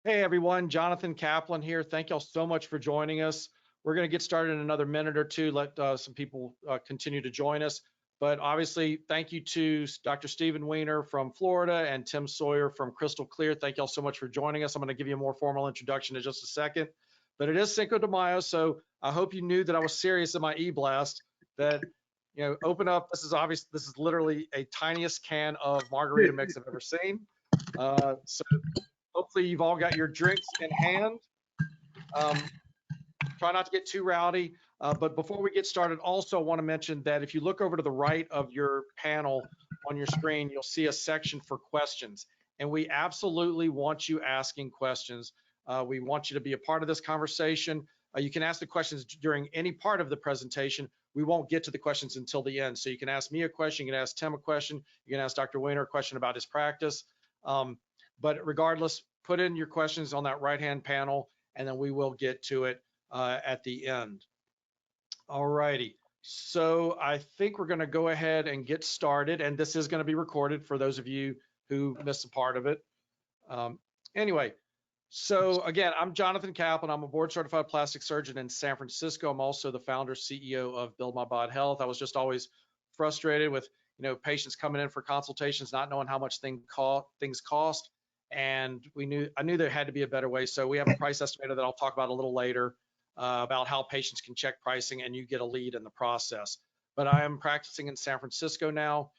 Hey everyone, Jonathan Kaplan here. Thank y'all so much for joining us. We're going to get started in another minute or two, let some people continue to join us. But obviously, thank you to Dr. Steven Weiner from Florida and Tim Sawyer from Crystal Clear. Thank y'all so much for joining us. I'm going to give you a more formal introduction in just a second. But it is Cinco de Mayo, so I hope you knew that I was serious in my e-blast, that, you know, open up. This is literally a tiniest can of margarita mix I've ever seen. So hopefully you've all got your drinks in hand. Try not to get too rowdy. But before we get started, also want to mention that if you look over to the right of your panel on your screen, you'll see a section for questions. And we absolutely want you asking questions. We want you to be a part of this conversation. You can ask the questions during any part of the presentation. We won't get to the questions until the end. So you can ask me a question, you can ask Tim a question, you can ask Dr. Weiner a question about his practice. But regardless, put in your questions on that right-hand panel, and then we will get to it at the end. All righty. So I think we're going to go ahead and get started, and this is going to be recorded for those of you who missed a part of it. Anyway, so again, I'm Jonathan Kaplan. I'm a board-certified plastic surgeon in San Francisco. I'm also the founder, CEO of BuildMyBod Health. I was just always frustrated with, you know, patients coming in for consultations, not knowing how much things cost. And I knew there had to be a better way. So we have a price estimator that I'll talk about a little later about how patients can check pricing and you get a lead in the process. But I am practicing in San Francisco now.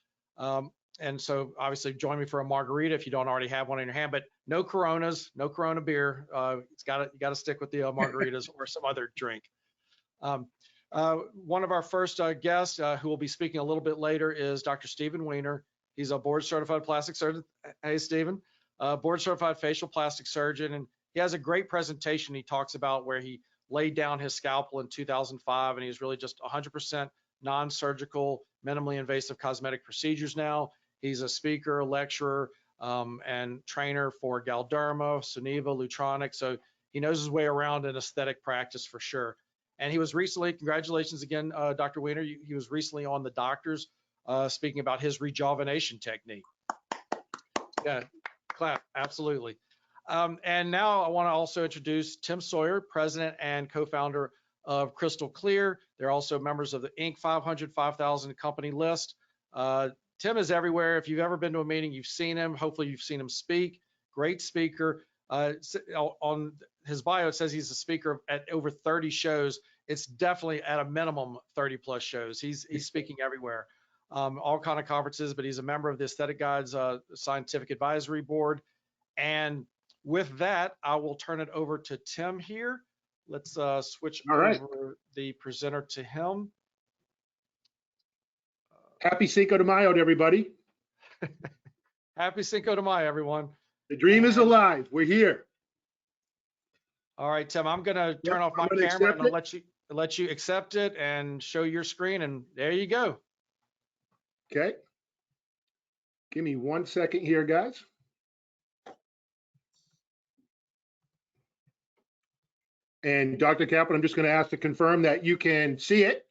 And so obviously join me for a margarita if you don't already have one in your hand, but no Coronas, no Corona beer. You got to stick with the margaritas or some other drink. One of our first guests who will be speaking a little bit later is Dr. Steven Weiner. He's a board certified plastic surgeon. Hey, Steven. Board certified facial plastic surgeon, and he has a great presentation. He talks about where he laid down his scalpel in 2005, and he's really just 100% non-surgical, minimally invasive cosmetic procedures now. He's a speaker, lecturer, and trainer for Galderma, Suniva, Lutronic, so he knows his way around in aesthetic practice for sure. And he was recently, congratulations again, Dr. Weiner, he was recently on The Doctors speaking about his rejuvenation technique. Yeah. Clap, absolutely. And now I want to also introduce Tim Sawyer, president and co-founder of Crystal Clear. They're also members of the Inc. 500, 5,000 company list. Tim is everywhere. If you've ever been to a meeting, you've seen him. Hopefully you've seen him speak. Great speaker. On his bio, it says he's a speaker at over 30 shows. It's definitely at a minimum 30 plus shows. He's speaking everywhere. All kind of conferences, but he's a member of the Aesthetic Guides Scientific Advisory Board. And with that, I will turn it over to Tim here. Let's switch over the presenter to him. Happy Cinco de Mayo to everybody. Happy Cinco de Mayo, everyone. The dream is alive. We're here. All right, Tim, I'm going to turn off my camera and I'll let you accept it and show your screen, and there you go. Okay. Give me 1 second here, guys. And Dr. Kaplan, I'm just going to ask to confirm that you can see it.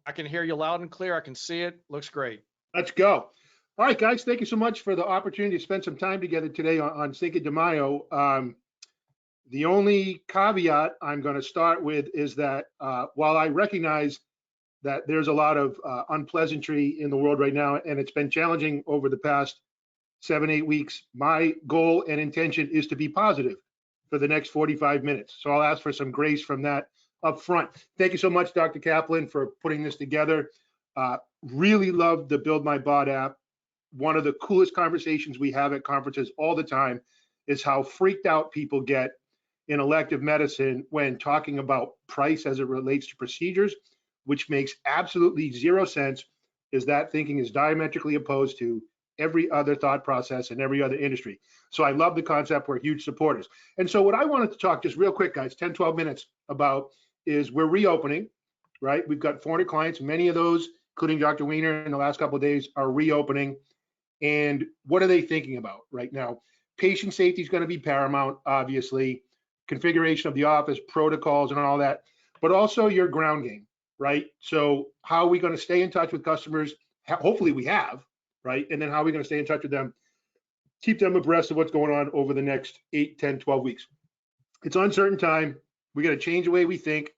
I can hear you loud and clear. I can see it. Looks great. Let's go. All right, guys, thank you so much for the opportunity to spend some time together today on Cinco de Mayo. The only caveat I'm going to start with is that while I recognize that there's a lot of unpleasantry in the world right now, and it's been challenging over the past 7-8 weeks, my goal and intention is to be positive for the next 45 minutes. So I'll ask for some grace from that up front. Thank you so much, Dr. Kaplan, for putting this together. Really love the Build My Bod app. One of the coolest conversations we have at conferences all the time is how freaked out people get in elective medicine when talking about price as it relates to procedures, which makes absolutely zero sense, as that thinking is diametrically opposed to every other thought process in every other industry. So I love the concept. We're huge supporters. And so what I wanted to talk just real quick, guys, 10, 12 minutes about is we're reopening, right? We've got 400 clients. Many of those, including Dr. Weiner in the last couple of days, are reopening. And what are they thinking about right now? Patient safety is going to be paramount, obviously, configuration of the office, protocols and all that, but also your ground game, right? So how are we going to stay in touch with customers? Hopefully we have, right? And then how are we going to stay in touch with them keep them abreast of what's going on over the next 8, 10, 12 weeks. It's uncertain time. We got to change the way we think,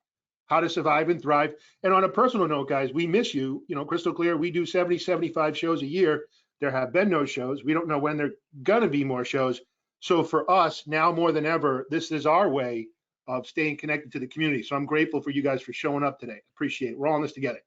how to survive and thrive. And on a personal note, guys, we miss you. You know, Crystal Clear, we do 70, 75 shows a year. There have been no shows. We don't know when there are going to be more shows. So for us, now more than ever, this is our way of staying connected to the community. So I'm grateful for you guys for showing up today. Appreciate it. We're all in this together.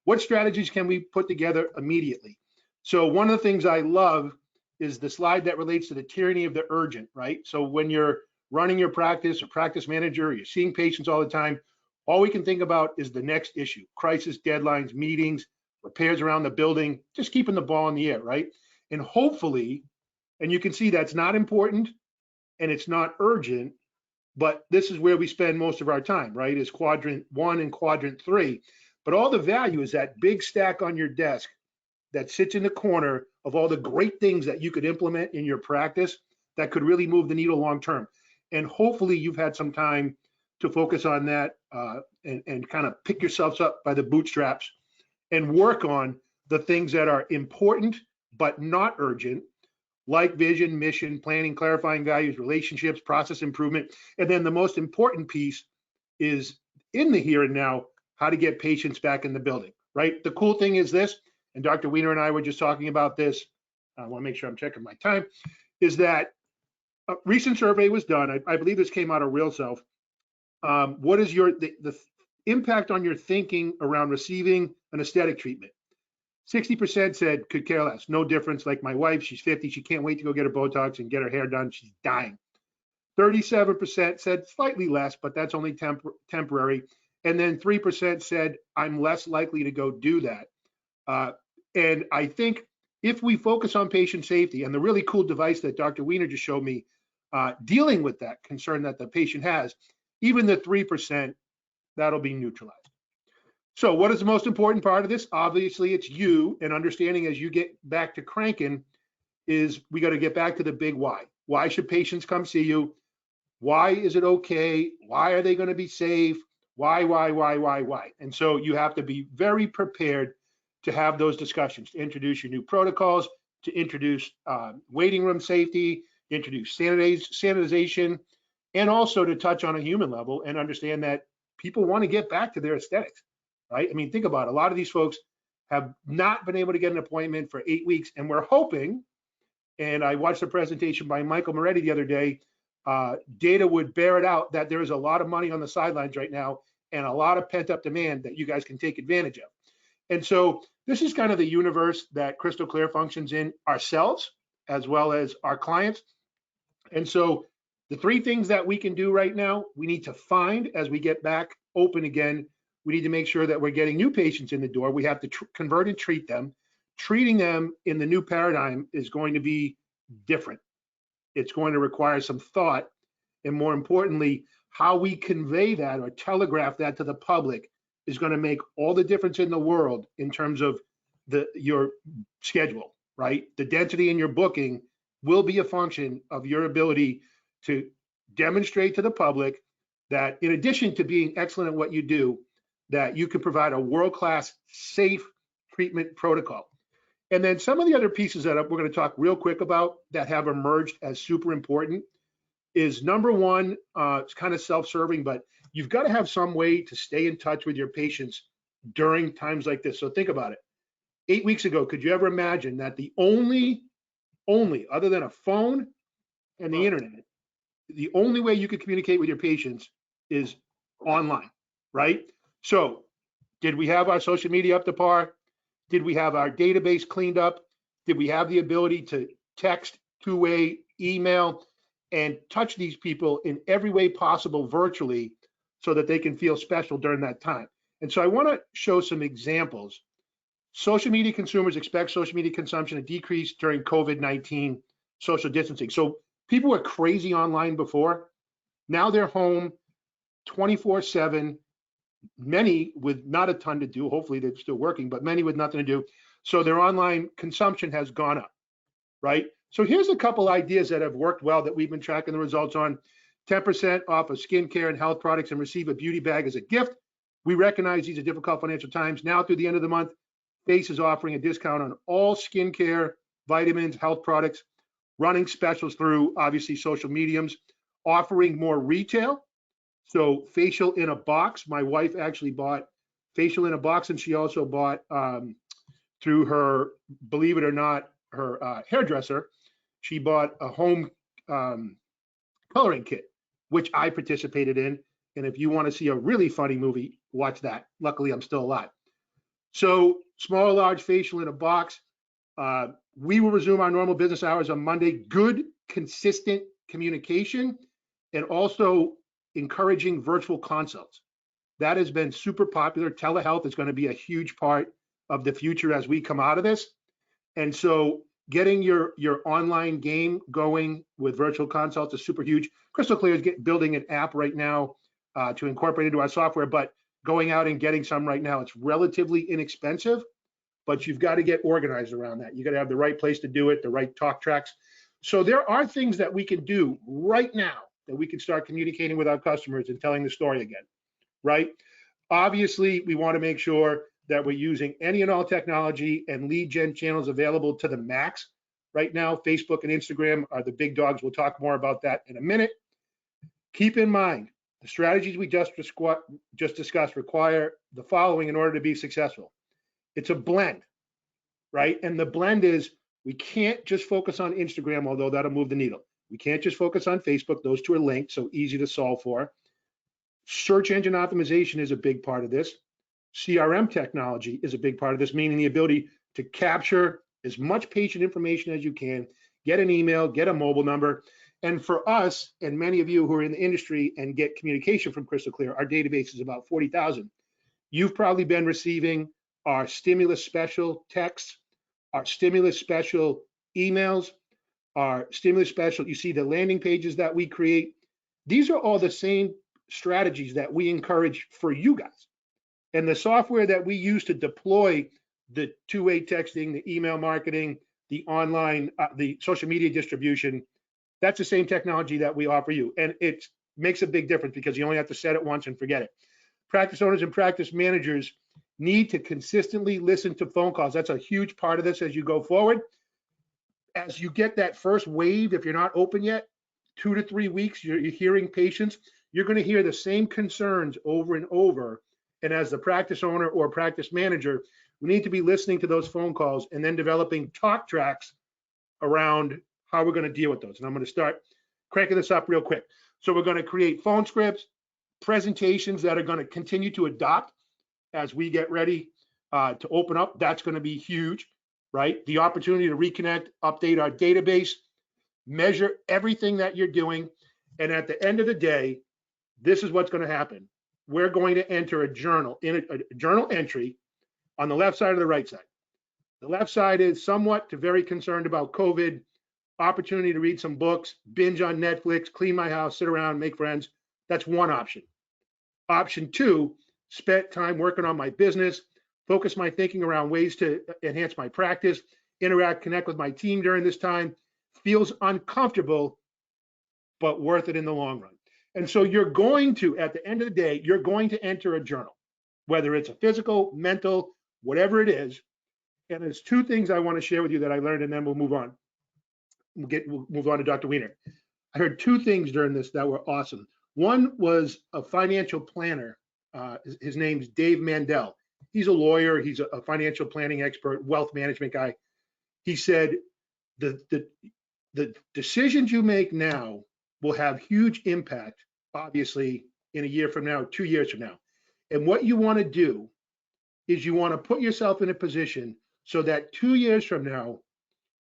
What strategies can we put together immediately? So one of the things I love is the slide that relates to the tyranny of the urgent, right? So when you're running your practice or practice manager, or you're seeing patients all the time, all we can think about is the next issue: crisis, deadlines, meetings, repairs around the building, just keeping the ball in the air, right? And hopefully, and you can see that's not important and it's not urgent, but this is where we spend most of our time, right? Is quadrant 1 and quadrant 3. But all the value is that big stack on your desk that sits in the corner of all the great things that you could implement in your practice that could really move the needle long term. And hopefully you've had some time to focus on that and kind of pick yourselves up by the bootstraps and work on the things that are important but not urgent, like vision, mission, planning, clarifying values, relationships, process improvement. And then the most important piece is in the here and now, how to get patients back in the building, right? The cool thing is this, and Dr. Weiner and I were just talking about this. I want to make sure I'm checking my time, is that a recent survey was done. I believe this came out of Real Self. What is the impact on your thinking around receiving an aesthetic treatment? 60% said could care less, no difference. Like my wife, she's 50, she can't wait to go get her Botox and get her hair done. She's dying. 37% said slightly less, but that's only temporary. And then 3% said I'm less likely to go do that. And I think if we focus on patient safety and the really cool device that Dr. Weiner just showed me, dealing with that concern that the patient has, even the 3%, that'll be neutralized. So what is the most important part of this? Obviously, it's you, and understanding as you get back to cranking is we got to get back to the big why. Why should patients come see you? Why is it okay? Why are they going to be safe? Why? And so you have to be very prepared to have those discussions, to introduce your new protocols, to introduce waiting room safety, introduce sanitization, and also to touch on a human level and understand that people want to get back to their aesthetics, right? I mean, think about it. A lot of these folks have not been able to get an appointment for 8 weeks, and we're hoping, and I watched a presentation by Michael Moretti the other day, data would bear it out that there is a lot of money on the sidelines right now and a lot of pent up demand that you guys can take advantage of. And so this is kind of the universe that Crystal Clear functions in ourselves, as well as our clients. And so the 3 things that we can do right now, we need to find as we get back open again. We need to make sure that we're getting new patients in the door. We have to convert and treat them. Treating them in the new paradigm is going to be different. It's going to require some thought, and more importantly, how we convey that or telegraph that to the public is going to make all the difference in the world in terms of your schedule, right? The density in your booking will be a function of your ability to demonstrate to the public that in addition to being excellent at what you do, that you can provide a world-class safe treatment protocol. And then some of the other pieces that we're going to talk real quick about that have emerged as super important is number one, it's kind of self-serving, but you've got to have some way to stay in touch with your patients during times like this. So think about it. 8 weeks ago, could you ever imagine that the only other than a phone and the internet, the only way you could communicate with your patients is online, right? So did we have our social media up to par? Did we have our database cleaned up? Did we have the ability to text, two-way, email, and touch these people in every way possible virtually so that they can feel special during that time? And so I want to show some examples. Social media consumers expect social media consumption to decrease during COVID-19 social distancing. So people were crazy online before. Now they're home 24/7. Many with not a ton to do, hopefully they're still working, but many with nothing to do. So their online consumption has gone up, right? So here's a couple ideas that have worked well that we've been tracking the results on. 10% off of skincare and health products and receive a beauty bag as a gift. We recognize these are difficult financial times. Now through the end of the month, Face is offering a discount on all skincare, vitamins, health products. running specials through obviously social mediums, offering more retail. So facial in a box. My wife actually bought facial in a box, and she also bought through her, believe it or not, her hairdresser. She bought a home coloring kit, which I participated in. And if you want to see a really funny movie, watch that. Luckily, I'm still alive. So small, large facial in a box. We will resume our normal business hours on Monday. Good, consistent communication, and also encouraging virtual consults. That has been super popular. Telehealth is going to be a huge part of the future as we come out of this. And so getting your online game going with virtual consults is super huge. Crystal Clear is building an app right now to incorporate into our software, but going out and getting some right now, it's relatively inexpensive, but you've got to get organized around that. You got to have the right place to do it, the right talk tracks. So there are things that we can do right now that we can start communicating with our customers and telling the story again, right? Obviously, we want to make sure that we're using any and all technology and lead gen channels available to the max. Right now, Facebook and Instagram are the big dogs. We'll talk more about that in a minute. Keep in mind, the strategies we just discussed require the following in order to be successful. It's a blend, right? And the blend is we can't just focus on Instagram, although that'll move the needle. We can't just focus on Facebook. Those two are linked, so easy to solve for. Search engine optimization is a big part of this. CRM technology is a big part of this, meaning the ability to capture as much patient information as you can, get an email, get a mobile number. And for us, and many of you who are in the industry and get communication from Crystal Clear, our database is about 40,000. You've probably been receiving our stimulus special texts, our stimulus special emails, our stimulus special, you see the landing pages that we create. These are all the same strategies that we encourage for you guys. And the software that we use to deploy the two-way texting, the email marketing, the online, the social media distribution, that's the same technology that we offer you. And it makes a big difference because you only have to set it once and forget it. Practice owners and practice managers need to consistently listen to phone calls. That's a huge part of this as you go forward. As you get that first wave, if you're not open yet, 2 to 3 weeks, you're hearing patients, you're going to hear the same concerns over and over. And as the practice owner or practice manager, we need to be listening to those phone calls and then developing talk tracks around how we're going to deal with those. And I'm going to start cranking this up real quick. So we're going to create phone scripts, presentations that are going to continue to adopt as we get ready to open up. That's going to be huge, right? The opportunity to reconnect, update our database, measure everything that you're doing. And at the end of the day, this is what's going to happen. We're going to enter a journal, in a journal entry on the left side or the right side. The left side is somewhat to very concerned about COVID, opportunity to read some books, binge on Netflix, clean my house, sit around, make friends. That's one option. Option two, spent time working on my business, focus my thinking around ways to enhance my practice, interact, connect with my team during this time. Feels uncomfortable, but worth it in the long run. And so you're going to, at the end of the day, you're going to enter a journal, whether it's a physical, mental, whatever it is. And there's two things I want to share with you that I learned, and then we'll move on. We'll move on to Dr. Weiner. I heard two things during this that were awesome. One was a financial planner. His name's Dave Mandel. He's a lawyer. He's a financial planning expert, wealth management guy. He said, the decisions you make now will have huge impact, obviously, in a year from now, 2 years from now. And what you want to do is you want to put yourself in a position so that 2 years from now,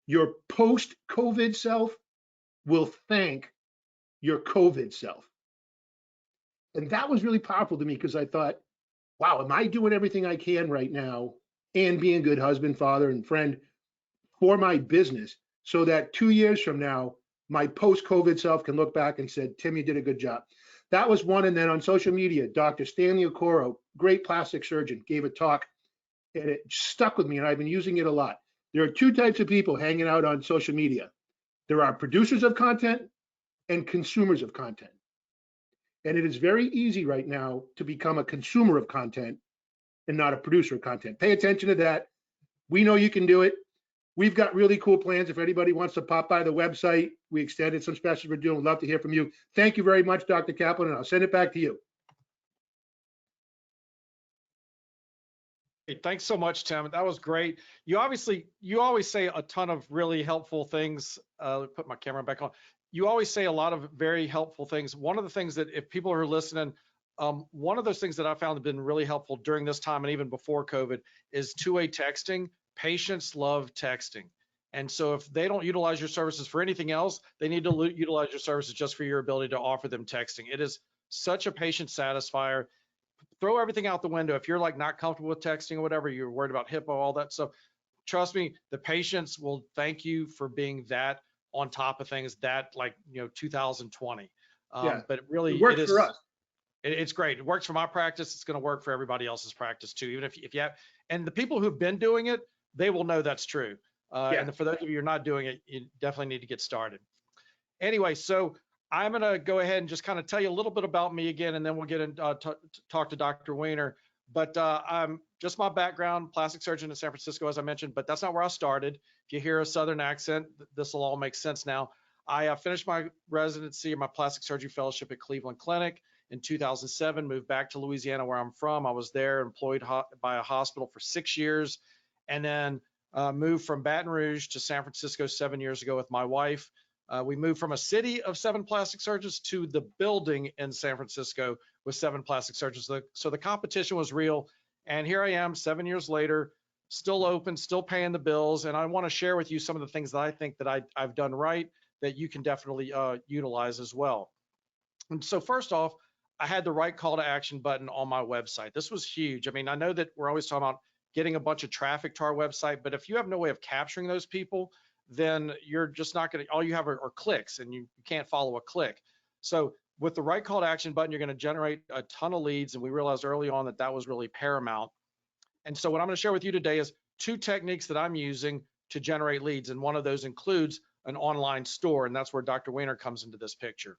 your post-COVID self will thank your COVID self. And that was really powerful to me because I thought, wow, am I doing everything I can right now and being a good husband, father, and friend for my business so that 2 years from now, my post-COVID self can look back and said, Tim, you did a good job. That was one. And then on social media, Dr. Stanley Okoro, great plastic surgeon, gave a talk and it stuck with me and I've been using it a lot. There are two types of people hanging out on social media. There are producers of content and consumers of content. And it is very easy right now to become a consumer of content and not a producer of content. Pay attention to that. We know you can do it. we've got really cool plans. If anybody wants to pop by the website, we extended some specials we're doing. We'd love to hear from you. Thank you very much, Dr. Kaplan, and I'll send it back to you. Hey, thanks so much, Tim. That was great. You always say a ton of really helpful things. Put my camera back on. You always say a lot of very helpful things. One of the things that if people are listening, one of those things that I found have been really helpful during this time and even before COVID is two-way texting. Patients love texting. And so if they don't utilize your services for anything else, they need to utilize your services just for your ability to offer them texting. It is such a patient satisfier. Throw everything out the window. If you're like not comfortable with texting or whatever, you're worried about HIPAA, all that stuff, trust me, the patients will thank you for being that on top of things that 2020. Yeah, But really, it works for us. It's great. It works for my practice. It's going to work for everybody else's practice too. Even if you have, and the people who've been doing it, they will know that's true. Yeah. And for those of you who are not doing it, you definitely need to get started. Anyway, so I'm going to go ahead and just kind of tell you a little bit about me again, and then we'll get into talk to Dr. Weiner. But I'm just my background, plastic surgeon in San Francisco, as I mentioned, but that's not where I started. If you hear a Southern accent, this will all make sense now. I finished my residency and my plastic surgery fellowship at Cleveland Clinic in 2007, moved back to Louisiana, where I'm from. I was there employed by a hospital for 6 years, and then moved from Baton Rouge to San Francisco 7 years ago with my wife. We moved from a city of 7 plastic surgeons to the building in San Francisco with 7 plastic surgeons. So the competition was real. And here I am 7 years later, still open, still paying the bills. And I want to share with you some of the things that I think that I've done right that you can definitely utilize as well. And so first off, I had the right call to action button on my website. This was huge. I mean, I know that we're always talking about getting a bunch of traffic to our website, but if you have no way of capturing those people, then you're just not going to, all you have are clicks, and you can't follow a click. So with the right call to action button, you're going to generate a ton of leads. And we realized early on that that was really paramount. And so what I'm going to share with you today is 2 techniques that I'm using to generate leads. And one of those includes an online store. And that's where Dr. Weiner comes into this picture.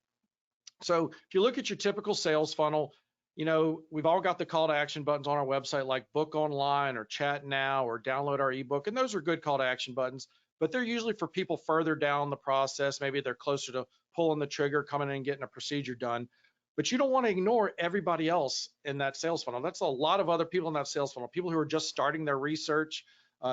So if you look at your typical sales funnel, you know, we've all got the call to action buttons on our website, like book online or chat now or download our ebook. And those are good call to action buttons, but they're usually for people further down the process. Maybe they're closer to pulling the trigger, coming in and getting a procedure done. But you don't want to ignore everybody else in that sales funnel. That's a lot of other people in that sales funnel, people who are just starting their research.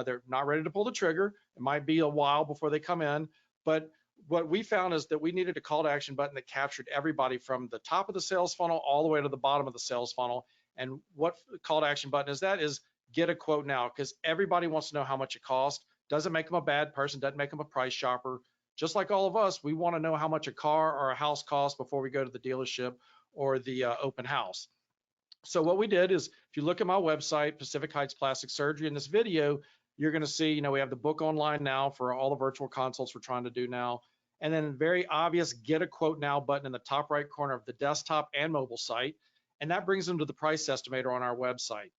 They're not ready to pull the trigger. It might be a while before they come in. But what we found is that we needed a call to action button that captured everybody from the top of the sales funnel all the way to the bottom of the sales funnel. And what call to action button is that? Is get a quote now, because everybody wants to know how much it costs. Doesn't make them a bad person, doesn't make them a price shopper. Just like all of us, we want to know how much a car or a house costs before we go to the dealership or the open house. So what we did is, if you look at my website, Pacific Heights Plastic Surgery, in this video, you're going to see, you know, we have the book online now for all the virtual consults we're trying to do now. And then very obvious get a quote now button in the top right corner of the desktop and mobile site. And that brings them to the price estimator on our website.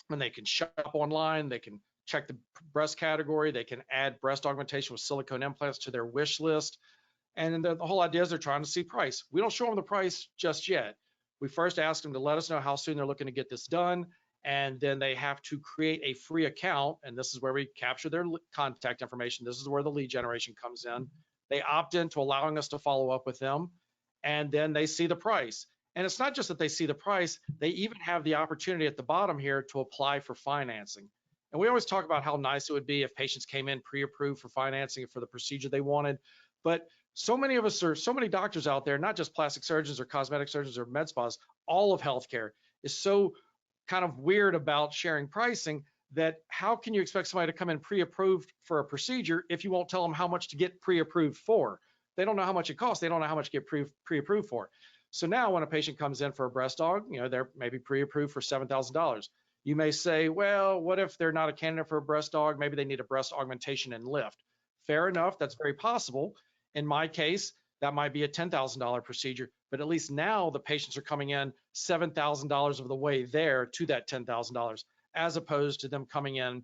When they can shop online, they can check the breast category, they can add breast augmentation with silicone implants to their wish list. And the whole idea is they're trying to see price. We don't show them the price just yet. We first ask them to let us know how soon they're looking to get this done. And then they have to create a free account. And this is where we capture their contact information. This is where the lead generation comes in. They opt in to allowing us to follow up with them. And then they see the price. And it's not just that they see the price, they even have the opportunity at the bottom here to apply for financing. And we always talk about how nice it would be if patients came in pre-approved for financing for the procedure they wanted. But so many of us are, so many doctors out there, not just plastic surgeons or cosmetic surgeons or med spas, all of healthcare is so kind of weird about sharing pricing that how can you expect somebody to come in pre-approved for a procedure if you won't tell them how much to get pre-approved for? They don't know how much it costs. They don't know how much to get pre-approved for. So now when a patient comes in for a breast aug, you know, they're maybe pre-approved for $7,000. You may say, well, what if they're not a candidate for a breast aug? Maybe they need a breast augmentation and lift. Fair enough, that's very possible. In my case, that might be a $10,000 procedure, but at least now the patients are coming in $7,000 of the way there to that $10,000, as opposed to them coming in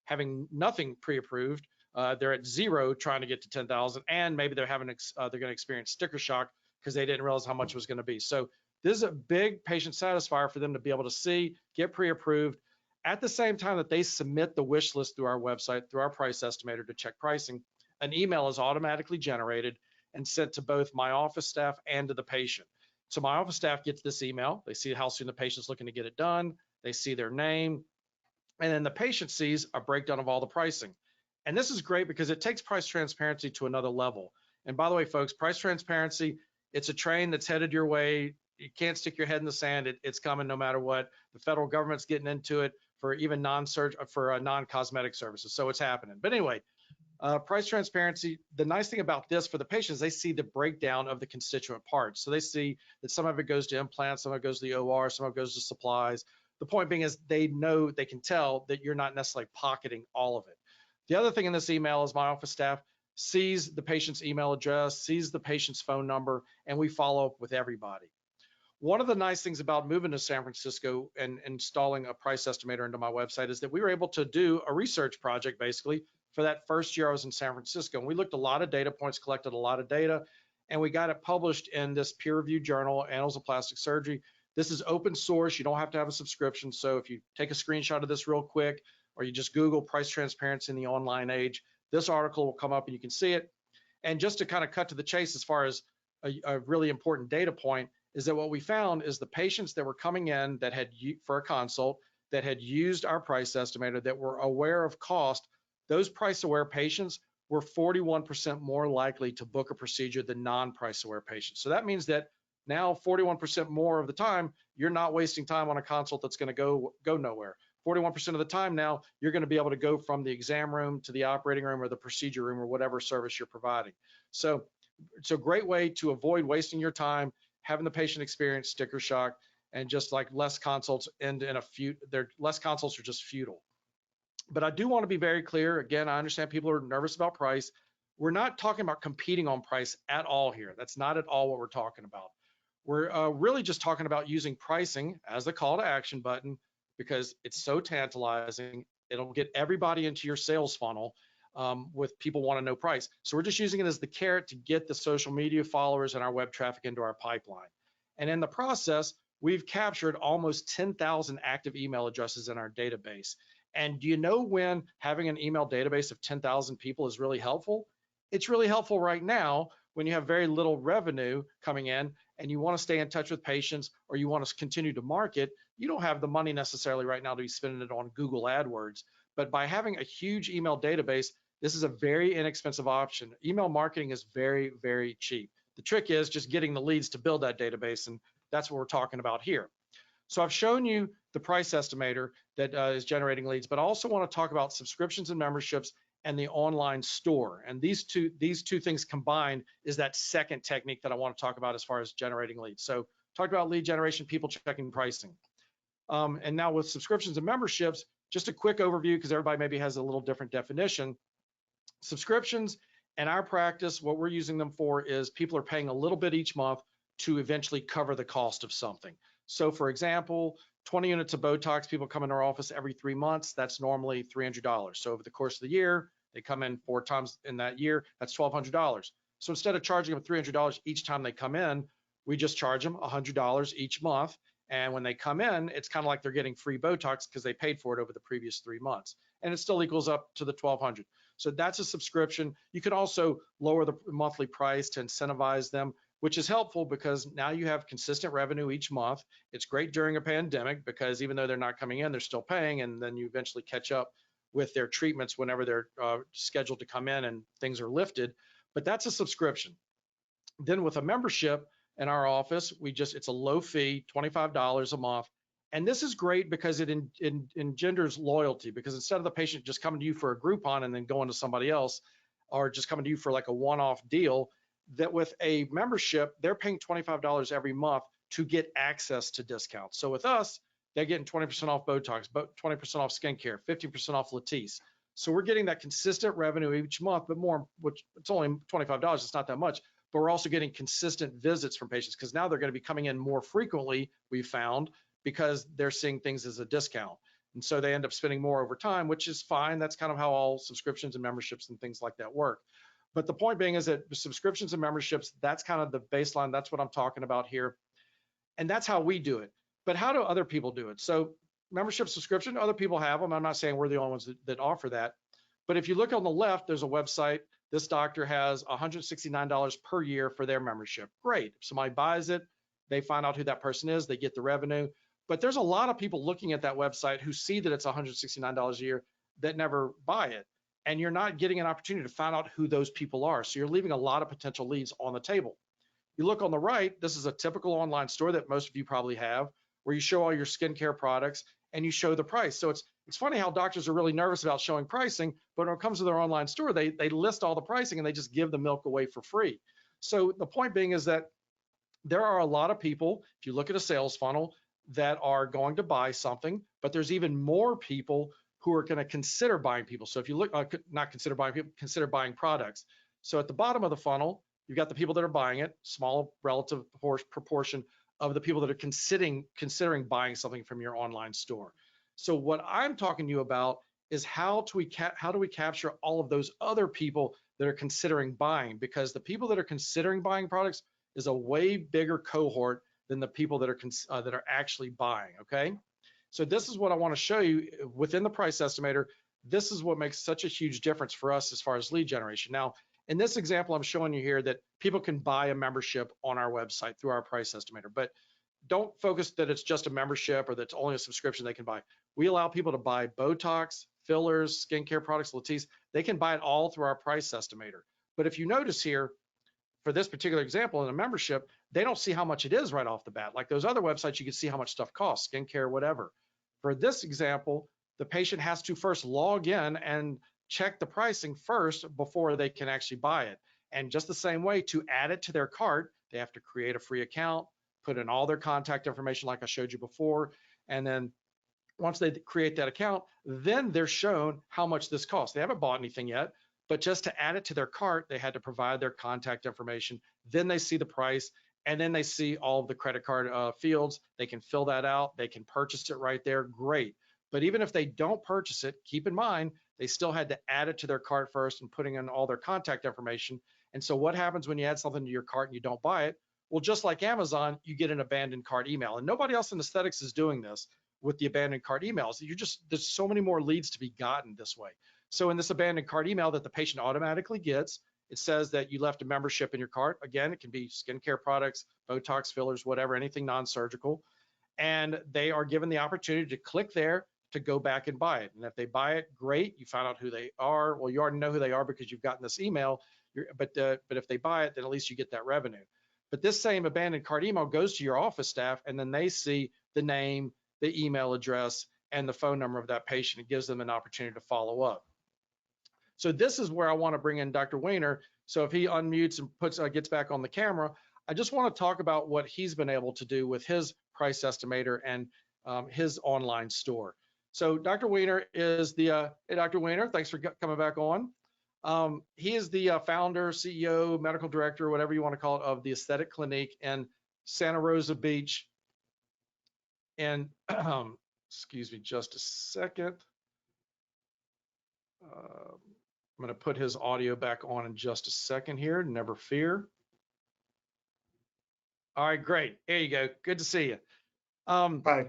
having nothing pre-approved. They're at zero trying to get to 10,000, and maybe they're having they're going to experience sticker shock because they didn't realize how much it was going to be. So this is a big patient satisfier for them to be able to see, get pre-approved, At the same time that they submit the wish list through our website, through our price estimator to check pricing, an email is automatically generated and sent to both my office staff and to the patient. So my office staff gets this email. They see how soon the patient's looking to get it done. They see their name, and then the patient sees a breakdown of all the pricing. And this is great because it takes price transparency to another level. And by the way, folks, price transparency, it's a train that's headed your way. You can't stick your head in the sand. It's coming no matter what. The federal government's getting into it for even non-cosmetic services. So it's happening. But anyway, price transparency, the nice thing about this for the patients, they see the breakdown of the constituent parts. So they see that some of it goes to implants, some of it goes to the OR, some of it goes to supplies. The point being is they know, they can tell that you're not necessarily pocketing all of it. The other thing in this email is my office staff sees the patient's email address, sees the patient's phone number, and we follow up with everybody. One of the nice things about moving to San Francisco and installing a price estimator into my website is that we were able to do a research project basically for that first year I was in San Francisco. And we looked at a lot of data points, collected a lot of data, and we got it published in this peer-reviewed journal, Annals of Plastic Surgery. This is open source. You don't have to have a subscription. So if you take a screenshot of this real quick, or you just Google price transparency in the online age, this article will come up and you can see it. And just to kind of cut to the chase as far as a really important data point is that what we found is the patients that were coming in that had for a consult that had used our price estimator that were aware of cost, those price aware patients were 41% more likely to book a procedure than non-price aware patients. So that means that now 41% more of the time, you're not wasting time on a consult that's going to go nowhere. 41% of the time now, you're going to be able to go from the exam room to the operating room or the procedure room or whatever service you're providing. So it's a great way to avoid wasting your time, having the patient experience sticker shock, and just like less consults end in less consults are just futile. But I do want to be very clear. Again, I understand people are nervous about price. We're not talking about competing on price at all here. That's not at all what we're talking about. We're really just talking about using pricing as the call to action button because it's so tantalizing. It'll get everybody into your sales funnel with people want to know price. So we're just using it as the carrot to get the social media followers and our web traffic into our pipeline. And in the process, we've captured almost 10,000 active email addresses in our database. And do you know when having an email database of 10,000 people is really helpful? It's really helpful right now when you have very little revenue coming in and you want to stay in touch with patients or you want to continue to market. You don't have the money necessarily right now to be spending it on Google AdWords. But by having a huge email database, this is a very inexpensive option. Email marketing is very, very cheap. The trick is just getting the leads to build that database, and that's what we're talking about here. So I've shown you the price estimator that is generating leads, but I also want to talk about subscriptions and memberships and the online store. And these two things combined is that second technique that I want to talk about as far as generating leads. So talked about lead generation, people checking pricing. And now with subscriptions and memberships, just a quick overview because everybody maybe has a little different definition. Subscriptions in our practice, what we're using them for is people are paying a little bit each month to eventually cover the cost of something. So for example, 20 units of Botox, people come in our office every 3 months, that's normally $300. So over the course of the year, they come in 4 times in that year, that's $1,200. So instead of charging them $300 each time they come in, we just charge them $100 each month. And when they come in, it's kind of like they're getting free Botox because they paid for it over the previous 3 months. And it still equals up to the $1,200. So that's a subscription. You could also lower the monthly price to incentivize them, which is helpful because now you have consistent revenue each month. It's great during a pandemic because even though they're not coming in, they're still paying, and then you eventually catch up with their treatments whenever they're scheduled to come in and things are lifted. But that's a subscription. Then with a membership in our office, it's a low fee, $25 a month. And this is great because it engenders loyalty, because instead of the patient just coming to you for a Groupon and then going to somebody else, or just coming to you for like a one-off deal, that with a membership, they're paying $25 every month to get access to discounts. So with us, they're getting 20% off Botox, 20% off skincare, 50% off Latisse. So we're getting that consistent revenue each month, but which it's only $25, it's not that much, but we're also getting consistent visits from patients because now they're going to be coming in more frequently, we found, because they're seeing things as a discount. And so they end up spending more over time, which is fine. That's kind of how all subscriptions and memberships and things like that work. But the point being is that subscriptions and memberships, that's kind of the baseline. That's what I'm talking about here. And that's how we do it. But how do other people do it? So membership subscription. Other people have them. I'm not saying we're the only ones that offer that. But if you look on the left, there's a website. This doctor has $169 per year for their membership. Great. If somebody buys it, they find out who that person is, they get the revenue. But there's a lot of people looking at that website who see that it's $169 a year that never buy it. And you're not getting an opportunity to find out who those people are. So you're leaving a lot of potential leads on the table. You look on the right, this is a typical online store that most of you probably have, where you show all your skincare products and you show the price. So it's funny how doctors are really nervous about showing pricing, but when it comes to their online store, they list all the pricing and they just give the milk away for free. So the point being is that there are a lot of people, if you look at a sales funnel, that are going to buy something, but there's even more people who are going to consider buying people. So if you look, not consider buying people, consider buying products. So at the bottom of the funnel, you've got the people that are buying it, small relative proportion of the people that are considering buying something from your online store. So what I'm talking to you about is how do we capture all of those other people that are considering buying? Because the people that are considering buying products is a way bigger cohort than the people that are actually buying. Okay, so this is what I want to show you within the price estimator. This is what makes such a huge difference for us as far as lead generation. Now, in this example, I'm showing you here that people can buy a membership on our website through our price estimator, but don't focus that it's just a membership or that's only a subscription they can buy. We allow people to buy Botox, fillers, skincare products, Latisse. They can buy it all through our price estimator. But if you notice here, for this particular example in a membership, they don't see how much it is right off the bat. Like those other websites, you can see how much stuff costs, skincare, whatever. For this example, the patient has to first log in and check the pricing first before they can actually buy it. And just the same way, to add it to their cart, they have to create a free account, put in all their contact information like I showed you before, and then once they create that account, then they're shown how much this costs. They haven't bought anything yet, but just to add it to their cart, they had to provide their contact information. Then they see the price, and then they see all of the credit card fields. They can fill that out. They can purchase it right there. Great. But even if they don't purchase it, keep in mind, they still had to add it to their cart first and putting in all their contact information. And so what happens when you add something to your cart and you don't buy it? Well, just like Amazon, you get an abandoned cart email. And nobody else in aesthetics is doing this with the abandoned cart emails. There's so many more leads to be gotten this way. So in this abandoned cart email that the patient automatically gets, it says that you left a membership in your cart. Again, it can be skincare products, Botox, fillers, whatever, anything non-surgical. And they are given the opportunity to click there to go back and buy it. And if they buy it, great. You found out who they are. Well, you already know who they are because you've gotten this email. But if they buy it, then at least you get that revenue. But this same abandoned cart email goes to your office staff, and then they see the name, the email address, and the phone number of that patient. It gives them an opportunity to follow up. So this is where I want to bring in Dr. Weiner. So if he unmutes and gets back on the camera, I just want to talk about what he's been able to do with his price estimator and his online store. So Dr. Weiner is the, hey, Dr. Weiner, thanks for coming back on. He is the founder, CEO, medical director, whatever you want to call it, of the Aesthetic Clinique in Santa Rosa Beach. And excuse me just a second. I'm going to put his audio back on in just a second here. Never fear. All right, great. There you go. Good to see you. Hi.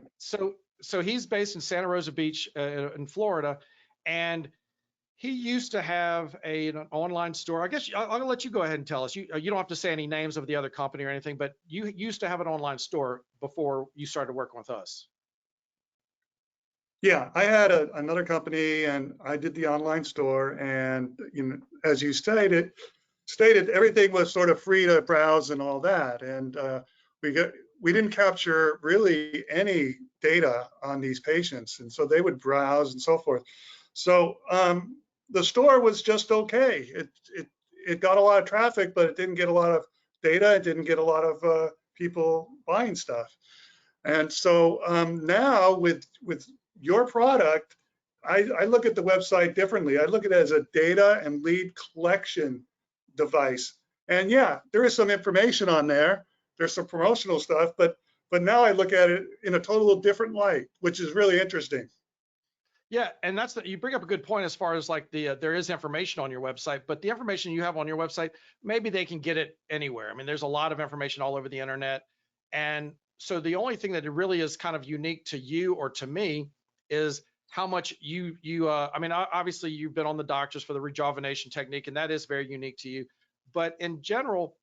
So he's based in Santa Rosa Beach in Florida, and he used to have an online store. I guess I'll let you go ahead and tell us. You don't have to say any names of the other company or anything, but you used to have an online store before you started working with us. Yeah, I had another company and I did the online store, and as you stated everything was sort of free to browse and all that, and we didn't capture really any data on these patients, and so they would browse and so forth. So the store was just okay. It got a lot of traffic, but it didn't get a lot of data. It didn't get a lot of people buying stuff. And so now with your product, I look at the website differently. I look at it as a data and lead collection device. And yeah, there is some information on there. There's some promotional stuff, but now I look at it in a totally different light, which is really interesting. Yeah, and you bring up a good point as far as like there is information on your website, but the information you have on your website, maybe they can get it anywhere. I mean, there's a lot of information all over the internet, and so the only thing that it really is kind of unique to you or to me is how much I mean, obviously you've been on the doctors for the rejuvenation technique, and that is very unique to you. But in general,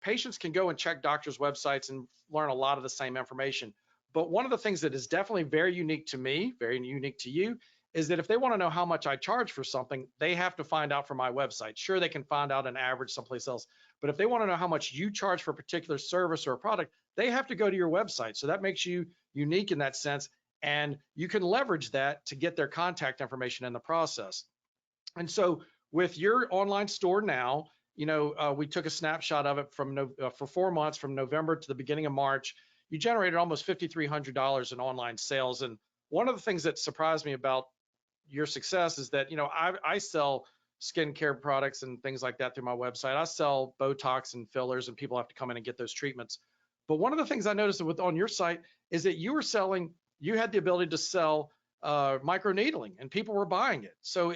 patients can go and check doctors' websites and learn a lot of the same information. But one of the things that is definitely very unique to me, very unique to you, is that if they want to know how much I charge for something, they have to find out from my website. Sure, they can find out an average someplace else, but if they want to know how much you charge for a particular service or a product, they have to go to your website. So that makes you unique in that sense, and you can leverage that to get their contact information in the process. And so with your online store now, we took a snapshot of it for 4 months, from November to the beginning of March. You generated almost $5,300 in online sales. And one of the things that surprised me about your success is that, I sell skincare products and things like that through my website. I sell Botox and fillers, and people have to come in and get those treatments. But one of the things I noticed on your site is that you had the ability to sell microneedling, and people were buying it. So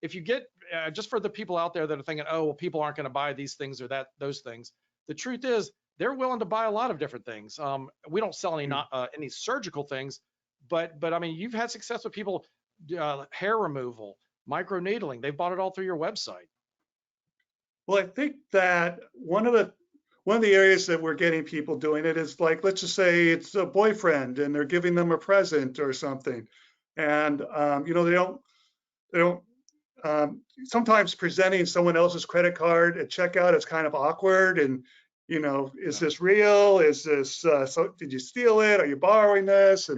if you get, just for the people out there that are thinking, oh, well, people aren't going to buy these things or those things, the truth is they're willing to buy a lot of different things. We don't sell any surgical things, but I mean, you've had success with people, hair removal, microneedling. They've bought it all through your website. Well, I think that one of the areas that we're getting people doing it is, like, let's just say it's a boyfriend and they're giving them a present or something, and they don't sometimes presenting someone else's credit card at checkout is kind of awkward, and is this real? Is this so? Did you steal it? Are you borrowing this?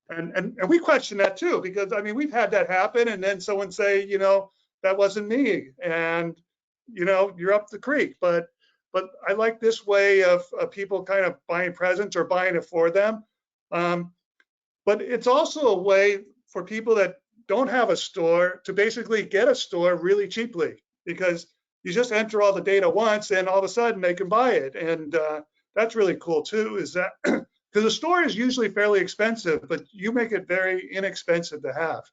And we question that too, because I mean, we've had that happen, and then someone say, that wasn't me, and you're up the creek. But I like this way of people kind of buying presents or buying it for them. But it's also a way for people that don't have a store to basically get a store really cheaply, because you just enter all the data once and all of a sudden they can buy it. And that's really cool too, is that because the store is usually fairly expensive, but you make it very inexpensive to have.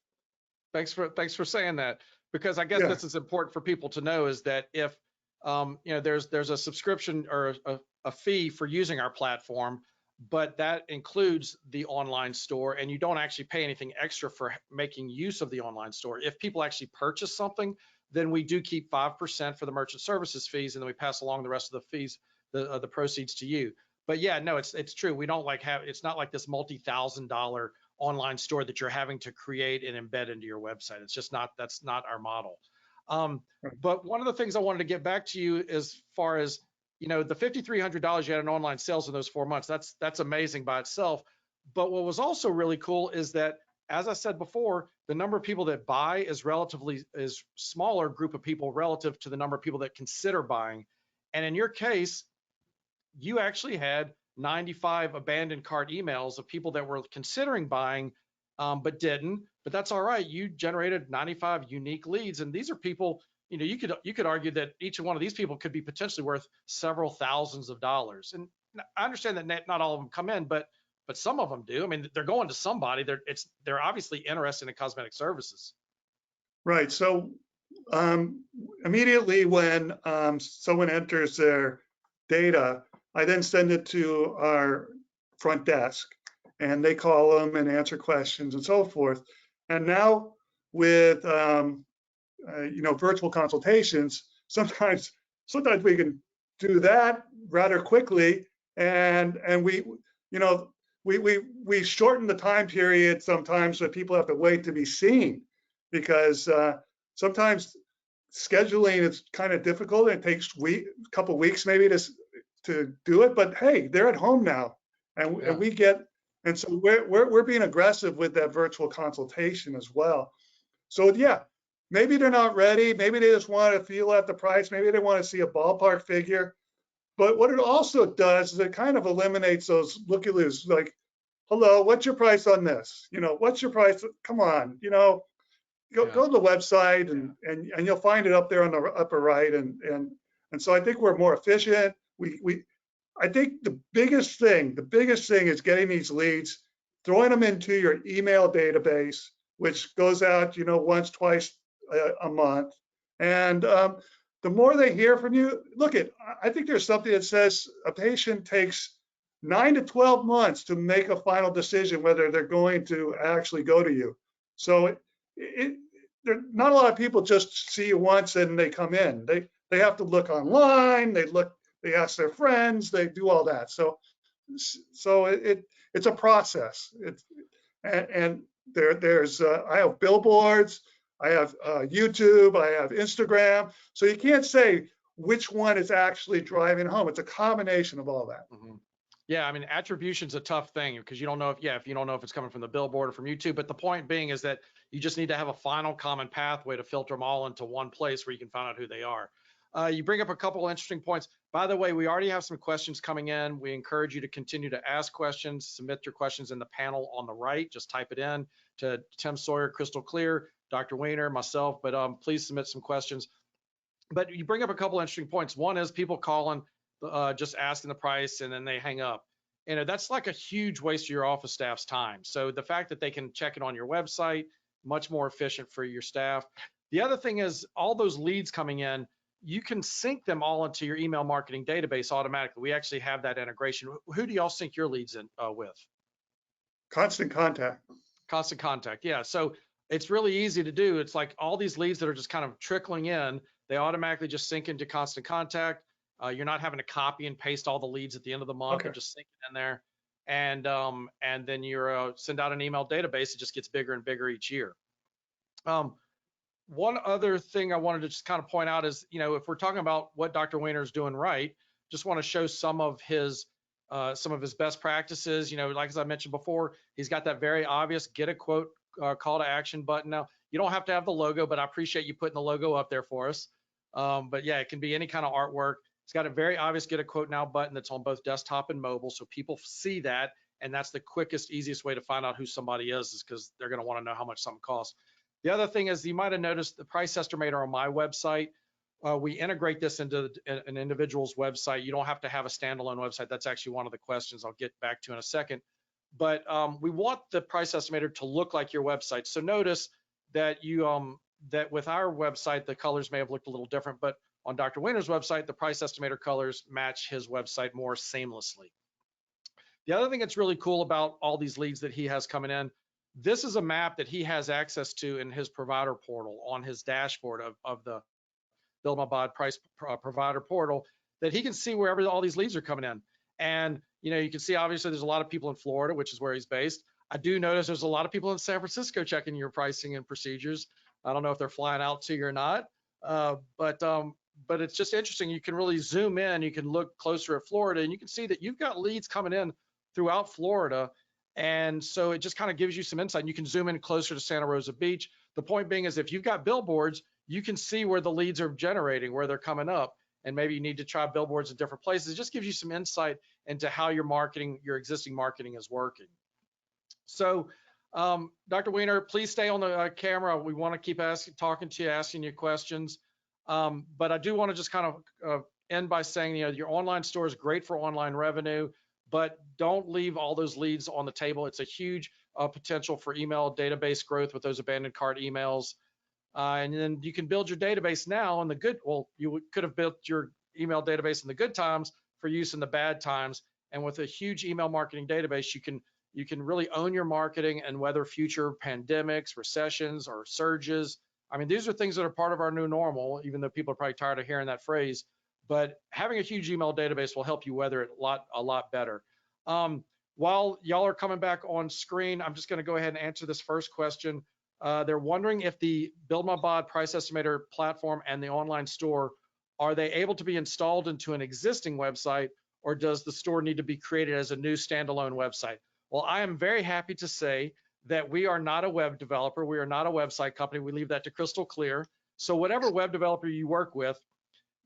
Thanks for saying that, because I guess this is important for people to know, is that if there's a subscription or a fee for using our platform, but that includes the online store, and you don't actually pay anything extra for making use of the online store. If people actually purchase something, then we do keep 5% for the merchant services fees, and then we pass along the rest of the fees, the proceeds to you. But yeah, no, it's true. We don't it's not like this multi-$1,000 online store that you're having to create and embed into your website. It's just that's not our model. But one of the things I wanted to get back to you, as far as the $5,300 you had in online sales in those 4 months, that's amazing by itself. But what was also really cool is that, as I said before, the number of people that buy is smaller group of people relative to the number of people that consider buying. And in your case, you actually had 95 abandoned cart emails of people that were considering buying, but didn't. But that's all right. You generated 95 unique leads, and these are people. You could argue that each one of these people could be potentially worth several thousands of dollars. And I understand that not all of them come in, but some of them do. I mean, they're going to somebody. They're obviously interested in cosmetic services. Right. So immediately when someone enters their data, I then send it to our front desk, and they call them and answer questions and so forth. And now with virtual consultations, sometimes we can do that rather quickly, and we shorten the time period sometimes, so people have to wait to be seen, because sometimes scheduling is kind of difficult, and it takes a couple weeks maybe to do it. But hey, they're at home now, and we get, and so we're being aggressive with that virtual consultation as well. So yeah, maybe they're not ready. Maybe they just want to feel at the price. Maybe they want to see a ballpark figure. But what it also does is it kind of eliminates those looky-loos, like, hello, what's your price on this? What's your price? Come on, go to the website, and you'll find it up there on the upper right. And so I think we're more efficient. I think the biggest thing is getting these leads, throwing them into your email database, which goes out, once, twice a month. And the more they hear from you, I think there's something that says a patient takes 9 to 12 months to make a final decision whether they're going to actually go to you. So not a lot of people just see you once and they come in. They have to look online. They ask their friends. They do all that. So it's a process. And there's I have billboards. I have YouTube. I have Instagram. So you can't say which one is actually driving home. It's a combination of all that. Mm-hmm. Yeah, I mean, attribution's a tough thing because you don't know if you don't know if it's coming from the billboard or from YouTube. But the point being is that you just need to have a final common pathway to filter them all into one place where you can find out who they are. You bring up a couple of interesting points. By the way, we already have some questions coming in. We encourage you to continue to ask questions, submit your questions in the panel on the right. Just type it in to Tim Sawyer, Crystal Clear, Dr. Weiner, myself, but please submit some questions. But you bring up a couple of interesting points. One is people calling, just asking the price and then they hang up. You know, that's like a huge waste of your office staff's time. So the fact that they can check it on your website, much more efficient for your staff. The other thing is all those leads coming in, you can sync them all into your email marketing database automatically. We actually have that integration. Who do y'all sync your leads in with? Constant Contact. Constant Contact, yeah. So it's really easy to do. It's like all these leads that are just kind of trickling in, they automatically just sync into Constant Contact. You're not having to copy and paste all the leads at the end of the month. Okay. They're just syncing in there. And then you're send out an email database. It just gets bigger and bigger each year. One other thing I wanted to just kind of point out is, you know, if we're talking about what Dr. Weiner is doing right, just want to show some of his best practices. You know, like as I mentioned before, he's got that very obvious get a quote call to action button. Now, you don't have to have the logo, but I appreciate you putting the logo up there for us. But yeah, it can be any kind of artwork. It's got a very obvious get a quote now button that's on both desktop and mobile, so people see that, and that's the quickest, easiest way to find out who somebody is because they're going to want to know how much something costs. The other thing is you might have noticed the price estimator on my website. We integrate this into an individual's website. You don't have to have a standalone website. That's actually one of the questions I'll get back to in a second. But we want the price estimator to look like your website. So notice that that with our website, the colors may have looked a little different, but on Dr. Weiner's website, the price estimator colors match his website more seamlessly. The other thing that's really cool about all these leads that he has coming in, this is a map that he has access to in his provider portal on his dashboard of the BuildMyBod price provider portal, that he can see wherever all these leads are coming in. And, you know, you can see obviously there's a lot of people in Florida, which is where he's based. I do notice there's a lot of people in San Francisco checking your pricing and procedures. I don't know if they're flying out to you or not, but it's just interesting. You can really zoom in, you can look closer at Florida, and you can see that you've got leads coming in throughout Florida. And so it just kind of gives you some insight. And you can zoom in closer to Santa Rosa Beach. The point being is if you've got billboards, you can see where the leads are generating, where they're coming up. And maybe you need to try billboards in different places. It just gives you some insight into how your marketing, your existing marketing is working. So Dr. Weiner, please stay on the camera. We want to keep talking to you, asking you questions. But I do want to just kind of end by saying, you know, your online store is great for online revenue, but don't leave all those leads on the table. It's a huge potential for email database growth with those abandoned cart emails. And then you can build your database now in the good, well, you could have built your email database in the good times for use in the bad times. And with a huge email marketing database, you can really own your marketing and weather future pandemics, recessions, or surges. I mean, these are things that are part of our new normal, even though people are probably tired of hearing that phrase. But having a huge email database will help you weather it a lot better. While y'all are coming back on screen, I'm just going to go ahead and answer this first question. They're wondering if the BuildMyBod price estimator platform and the online store, are they able to be installed into an existing website, or does the store need to be created as a new standalone website? Well, I am very happy to say that we are not a web developer. We are not a website company. We leave that to Crystal Clear. So whatever web developer you work with,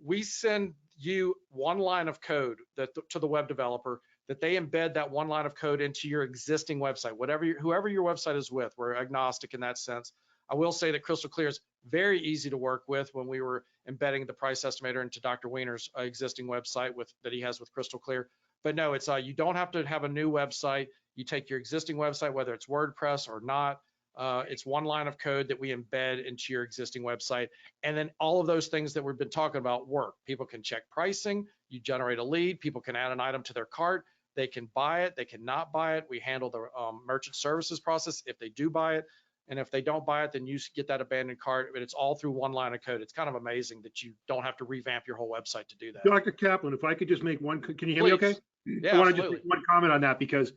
we send you one line of code to the web developer that they embed that one line of code into your existing website, whoever your website is with. We're agnostic in that sense. I will say that Crystal Clear is very easy to work with when we were embedding the price estimator into Dr. Weiner's existing website that he has with Crystal Clear. But no, it's you don't have to have a new website. You take your existing website, whether it's WordPress or not. It's one line of code that we embed into your existing website. And then all of those things that we've been talking about work. People can check pricing, you generate a lead, people can add an item to their cart. They can buy it, they cannot buy it. We handle the merchant services process if they do buy it. And if they don't buy it, then you get that abandoned cart, but it's all through one line of code. It's kind of amazing that you don't have to revamp your whole website to do that. Dr. Kaplan, if I could just make one, can you hear me okay? Yeah, I want to just absolutely. make one comment on that, because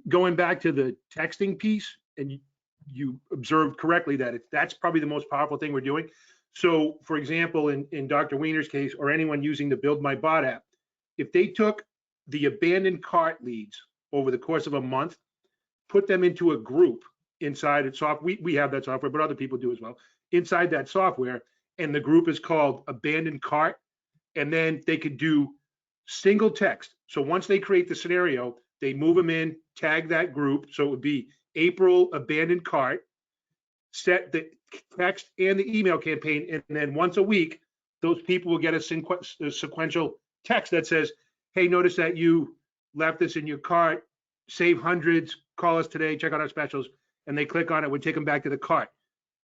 going back to the texting piece, and you observed correctly that that's probably the most powerful thing we're doing. So for example, in Dr. Weiner's case, or anyone using the BuildMyBod app, if they took the abandoned cart leads over the course of a month, put them into a group inside its software, we have that software, but other people do as well, inside that software, and the group is called abandoned cart, and then they could do single text. So once they create the scenario, they move them in, tag that group. So it would be April abandoned cart, set the text and the email campaign, and then once a week, those people will get a sequential text that says, hey, notice that you left this in your cart, save hundreds, call us today, check out our specials, and they click on it, we take them back to the cart.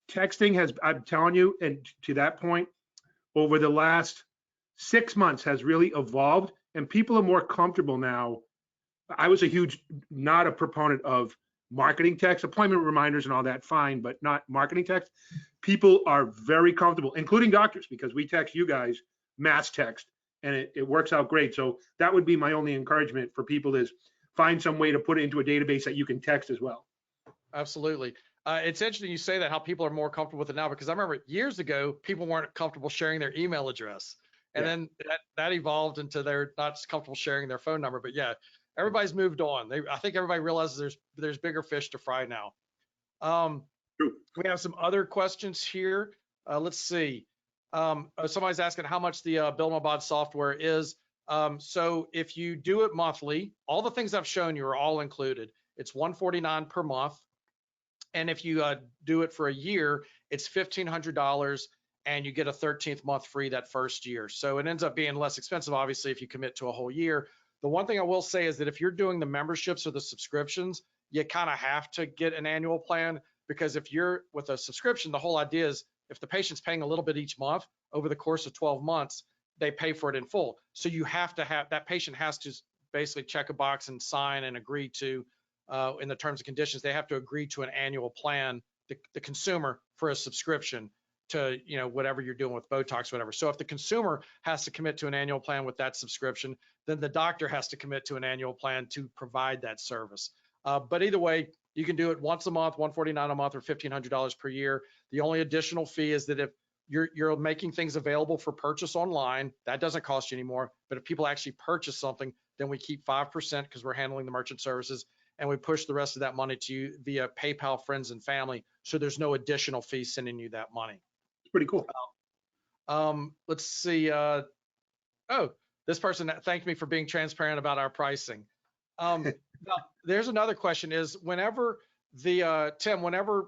Texting has, I'm telling you, and to that point, over the last 6 months has really evolved, and people are more comfortable now. I was not a proponent of marketing text, appointment reminders and all that, fine, but not marketing text. People are very comfortable, including doctors, because we text you guys mass text, and it works out great. So that would be my only encouragement for people, is find some way to put it into a database that you can text as well. Absolutely. It's interesting you say that, how people are more comfortable with it now, because I remember years ago, people weren't comfortable sharing their email address. And then that evolved into they're not comfortable sharing their phone number. But yeah, everybody's moved on. I think everybody realizes there's bigger fish to fry now. We have some other questions here. Let's see. Somebody's asking how much the BuildMyBod software is. So if you do it monthly, all the things I've shown you are all included. It's $149 per month. And if you do it for a year, it's $1,500, and you get a 13th month free that first year. So it ends up being less expensive, obviously, if you commit to a whole year. The one thing I will say is that if you're doing the memberships or the subscriptions, you kind of have to get an annual plan, because if you're with a subscription, the whole idea is if the patient's paying a little bit each month over the course of 12 months, they pay for it in full. So you have to have, that patient has to basically check a box and sign and agree to, in the terms and conditions, they have to agree to an annual plan, the consumer, for a subscription to, you know, whatever you're doing with Botox, whatever. So if the consumer has to commit to an annual plan with that subscription, then the doctor has to commit to an annual plan to provide that service. But either way, you can do it once a month, $149 a month, or $1,500 per year. The only additional fee is that if you're making things available for purchase online, that doesn't cost you anymore. But if people actually purchase something, then we keep 5% because we're handling the merchant services, and we push the rest of that money to you via PayPal, friends and family. So there's no additional fee sending you that money. It's pretty cool. Let's see. Oh, this person thanked me for being transparent about our pricing. Now, there's another question: is whenever Tim, whenever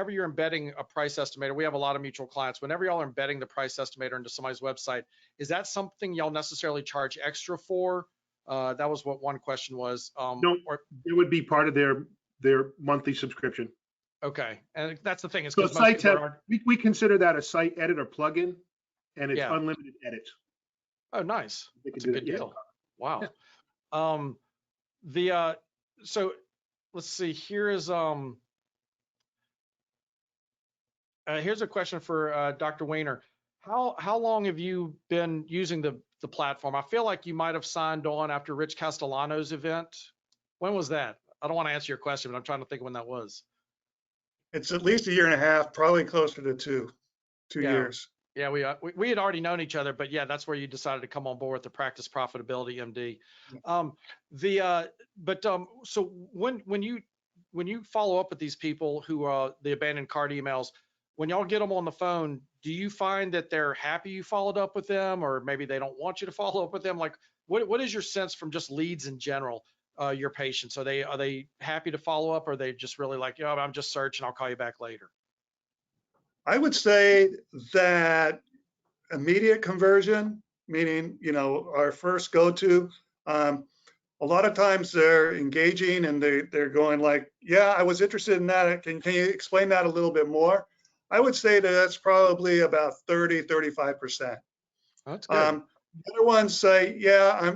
you're embedding a price estimator, we have a lot of mutual clients. Whenever y'all are embedding the price estimator into somebody's website, is that something y'all necessarily charge extra for? That was what one question was. No, it would be part of their monthly subscription. Okay, and that's the thing, is So because sites we consider that a site editor plugin, and it's unlimited edits. Oh, nice. That's a good deal. Wow. Yeah. So let's see. Here's a question for Dr. Weiner. How long have you been using the platform? I feel like you might have signed on after Rich Castellano's event. When was that? I don't want to answer your question, but I'm trying to think of when that was. It's at least a year and a half, probably closer to two years. Yeah, we had already known each other, but yeah, that's where you decided to come on board with the Practice Profitability MD. So when you follow up with these people who are the abandoned cart emails, when y'all get them on the phone, do you find that they're happy you followed up with them, or maybe they don't want you to follow up with them? Like, what is your sense from just leads in general? Your patients, are they happy to follow up, or are they just really like, I'm just searching, I'll call you back later? I would say that immediate conversion, meaning, our first go-to, a lot of times they're engaging and they're going like, yeah, I was interested in that. Can you explain that a little bit more? I would say that's probably about 30, 35%. That's good. The other ones say, yeah,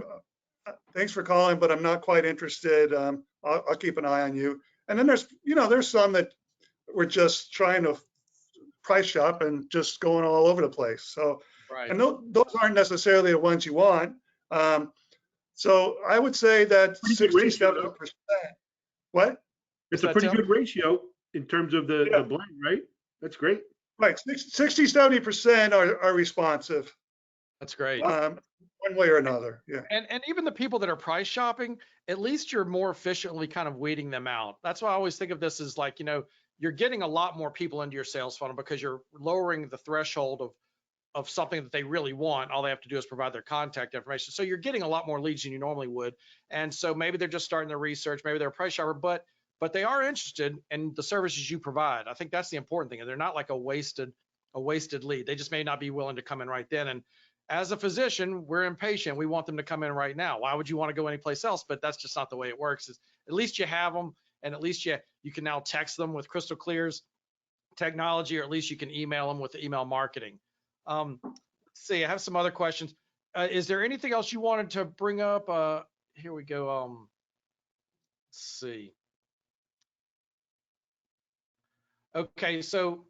thanks for calling, but I'm not quite interested. I'll keep an eye on you. And then there's some that we're just trying to price shop and just going all over the place. So, Right. and those aren't necessarily the ones you want. So I would say that Pretty good ratio, 67%. What? It's a pretty good ratio in terms of the blend, right? That's great. Right, 60, 70% are responsive. That's great. One way or another, yeah. And even the people that are price shopping, at least you're more efficiently kind of weeding them out. That's why I always think of this as like, you're getting a lot more people into your sales funnel because you're lowering the threshold of something that they really want. All they have to do is provide their contact information. So you're getting a lot more leads than you normally would. And so maybe they're just starting their research, maybe they're a price shopper, but they are interested in the services you provide. I think that's the important thing. And they're not like a wasted lead. They just may not be willing to come in right then. And as a physician, we're impatient. We want them to come in right now. Why would you want to go anyplace else? But that's just not the way it works. At least you have them, and at least you can now text them with Crystal Clear's technology, or at least you can email them with the email marketing. Let's see, I have some other questions. Is there anything else you wanted to bring up? Here we go. Let's see. Okay, so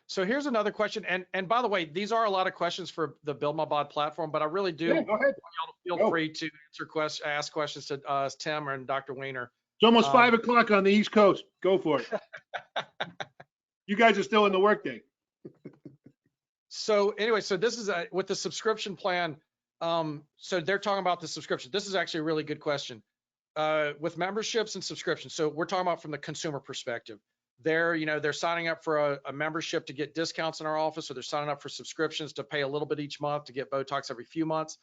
so here's another question, and by the way, these are a lot of questions for the BuildMyBod platform, but I really do Yeah, go ahead. want y'all to feel free to ask questions to Tim and Dr. Weiner. It's almost 5 o'clock on the East Coast. Go for it. You guys are still in the workday. So anyway, so this is with the subscription plan. So they're talking about the subscription. This is actually a really good question. With memberships and subscriptions. So we're talking about from the consumer perspective. They're signing up for a membership to get discounts in our office, or they're signing up for subscriptions to pay a little bit each month to get Botox every few months.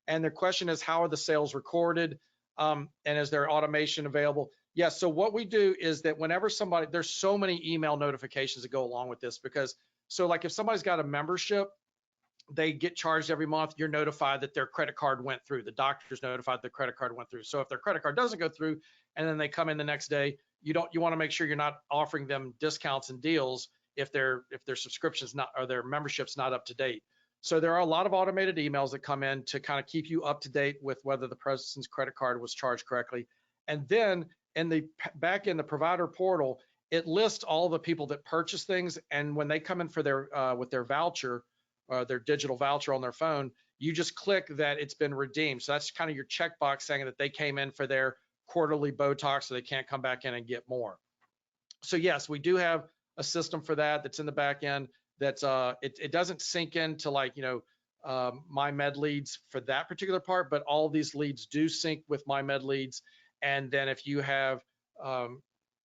And the question is, how are the sales recorded? And is there automation available? Yes. So what we do is that whenever there's so many email notifications that go along with this, because so like if somebody's got a membership, they get charged every month. You're notified that their credit card went through. The doctor's notified their credit card went through. So if their credit card doesn't go through, and then they come in the next day, you want to make sure you're not offering them discounts and deals if their subscription's not, or their membership's not up to date. So there are a lot of automated emails that come in to kind of keep you up to date with whether the person's credit card was charged correctly. And then in the back in the provider portal, it lists all the people that purchase things. And when they come in for their with their voucher, their digital voucher on their phone, you just click that it's been redeemed. So that's kind of your checkbox saying that they came in for their quarterly Botox, so they can't come back in and get more. So yes, we do have a system for that that's in the back end. That's it doesn't sync into like My Med Leads for that particular part, but all of these leads do sync with My Med Leads. And then if you have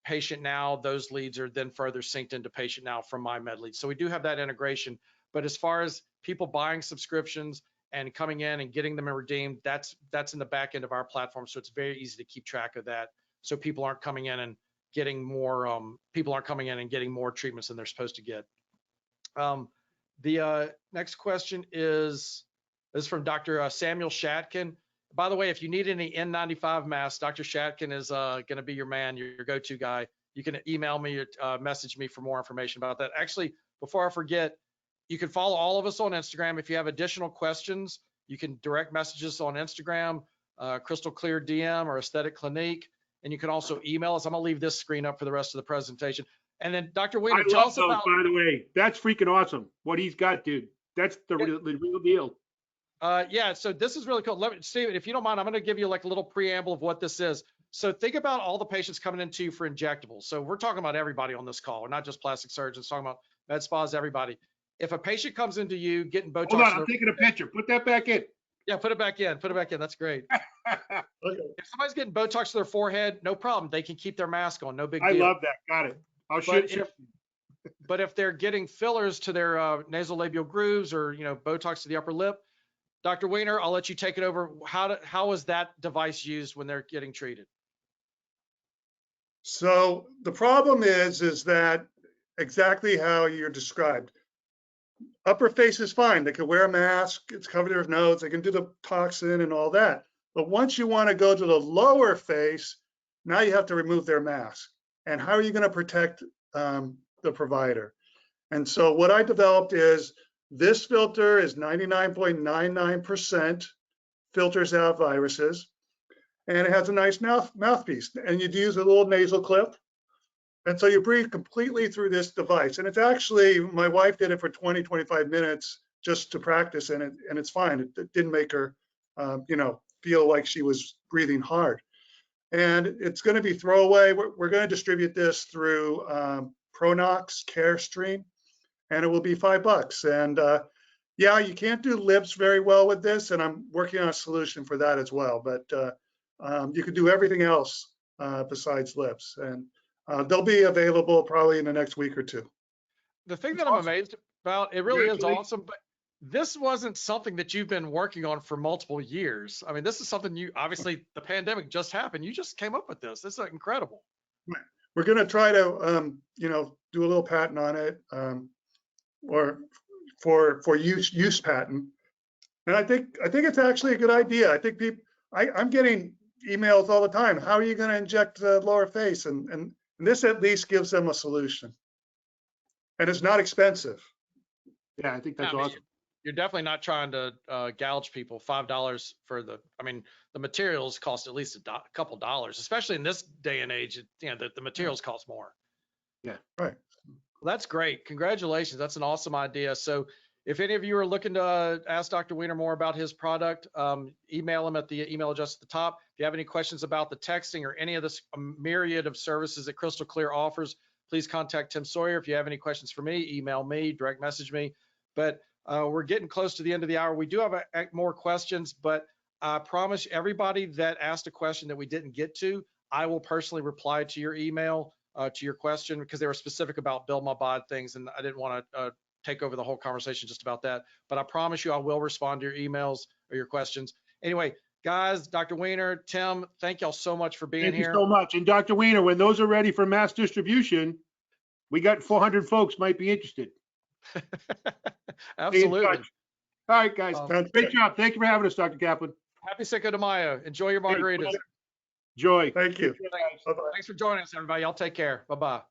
Patient Now, those leads are then further synced into Patient Now from My Med Leads. So we do have that integration. But as far as people buying subscriptions and coming in and getting them redeemed, that's in the back end of our platform. So it's very easy to keep track of that. So people aren't coming in and getting more, getting more treatments than they're supposed to get. The next question is from Dr. Samuel Shatkin. By the way, if you need any N95 masks, Dr. Shatkin is going to be your man, your go-to guy. You can email me or message me for more information about that. Actually, before I forget, you can follow all of us on Instagram. If you have additional questions, you can direct messages on Instagram, Crystal Clear DM or Aesthetic Clinique. And you can also email us. I'm going to leave this screen up for the rest of the presentation. And then Dr. Weiner, tell us about. By the way, that's freaking awesome. What he's got, dude. That's the real deal. Yeah, so this is really cool. Steven, if you don't mind, I'm going to give you like a little preamble of what this is. So think about all the patients coming into you for injectables. So we're talking about everybody on this call. We're not just plastic surgeons, talking about med spas, everybody. If a patient comes into you getting Botox. Hold on, I'm taking a picture. Put that back in. Yeah, put it back in. Put it back in. That's great. If somebody's getting Botox to their forehead, no problem. They can keep their mask on. No big deal. I love that. Got it. I'll shoot you. But if they're getting fillers to their nasolabial grooves or Botox to the upper lip, Dr. Weiner, I'll let you take it over. How is that device used when they're getting treated? So the problem is that exactly how you're described. Upper face is fine. They can wear a mask. It's covered their nose. They can do the toxin and all that. But once you want to go to the lower face, now you have to remove their mask. And how are you going to protect the provider? And so what I developed is This filter is 99.99% filters out viruses, and it has a nice mouthpiece. And you'd use a little nasal clip. And so you breathe completely through this device. And it's actually, my wife did it for 20, 25 minutes just to practice, and it's fine. It didn't make her, feel like she was breathing hard. And it's going to be throwaway. We're going to distribute this through Pronox CareStream, and it will be $5. And yeah, you can't do lips very well with this, and I'm working on a solution for that as well. But you can do everything else besides lips, and they'll be available probably in the next week or two. The thing that That's I'm awesome. amazed about, it really is Congratulations. awesome, but this wasn't something that you've been working on for multiple years. I mean, this is something you, obviously the pandemic just happened. You just came up with this. This is incredible. We're going to try to, do a little patent on it, or for use patent. And I think it's actually a good idea. I think I'm getting emails all the time. How are you going to inject the lower face? And this at least gives them a solution. And it's not expensive. Yeah, I think that's I mean, awesome. you're definitely not trying to gouge people. $5 for the materials cost at least a couple dollars, especially in this day and age. The materials cost more. Yeah. Right. Well, that's great. Congratulations. That's an awesome idea. So if any of you are looking to ask Dr. Weiner more about his product, email him at the email address at the top. If you have any questions about the texting or any of this myriad of services that Crystal Clear offers, please contact Tim Sawyer. If you have any questions for me, email me, direct message me. But we're getting close to the end of the hour. We do have more questions, but I promise everybody that asked a question that we didn't get to, I will personally reply to your email, to your question, because they were specific about BuildMyBod things, and I didn't want to take over the whole conversation just about that. But I promise you I will respond to your emails or your questions. Anyway, guys, Dr. Weiner, Tim, thank y'all so much for being Thank you here. so much. And Dr. Weiner, when those are ready for mass distribution, we got 400 folks might be interested. Stay in Absolutely. touch. All right, guys. Sounds Great good. job. Thank you for having us, Dr. Kaplan. Happy Cinco de Mayo. Enjoy your margaritas. Enjoy. Thank you. Take care, guys. Bye-bye. Thanks for joining us, everybody. Y'all take care. Bye-bye.